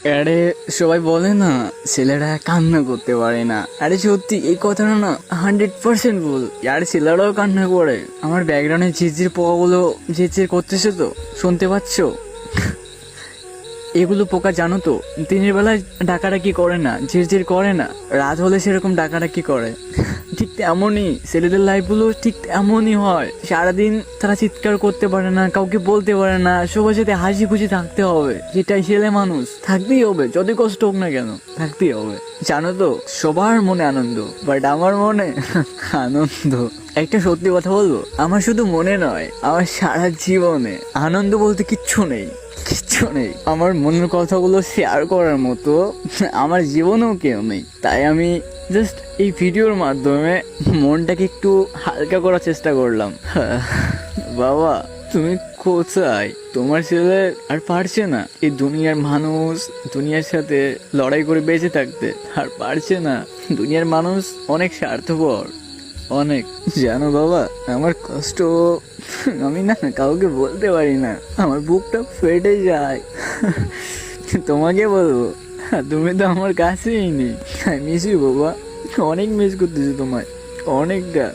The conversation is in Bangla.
আরে সবাই বলে না ছেলেরা কান্না করতে পারে না, আরে সত্যি এই কথাটা না 100% ভুল। আর ছেলেরাও কান্না করে। আমার ব্যাকগ্রাউন্ডে ঝিরঝির পোকাগুলো ঝিরঝির করতেছে তো, শুনতে পাচ্ছো? এগুলো পোকা জানো তো দিনের বেলায় ডাকাডাকি করে না, ঝিরঝির করে না, রাত হলে সেরকম ডাকাডাকি করে। ঠিক তেমনই ছেলেদের লাইফগুলো ঠিক তেমনই হয়। সারাদিন তারা চিৎকার করতে পারে না, কাউকে বলতে পারে না, সবার সাথে হাসি খুশি থাকতে হবে। যেটাই ছেলে মানুষ, থাকতেই হবে, যতই কষ্ট হোক না কেন থাকতেই হবে। জানো তো সবার মনে আনন্দ, বাট আমার মনে আনন্দ। একটা সত্যি কথা বলবো, আমার শুধু মনে নয়, আমার সারা জীবনে আনন্দ বলতে কিচ্ছু নেই, কিচ্ছু নেই। আমার মনের কথাগুলো শেয়ার করার মতো আমার জীবনেও কেউ নেই। তাই আমি জাস্ট এই ভিডিওর মাধ্যমে মনটাকে একটু হালকা করার চেষ্টা করলাম। বাবা তুমি কোথায়? তোমার ছেলে আর পারছে না এই দুনিয়ার মানুষ, দুনিয়ার সাথে লড়াই করে বেঁচে থাকতে আর পারছে না। দুনিয়ার মানুষ অনেক স্বার্থপর, অনেক। জানো বাবা, আমার কষ্ট আমি না কাউকে বলতে পারি না, আমার বুকটা ফেটে যায়। তোমাকে বলবো, তুমি তো আমার কাছেই নেই। মিস ইউ বাবা, অনেক মিস করতেছি তোমায়, অনেকটা।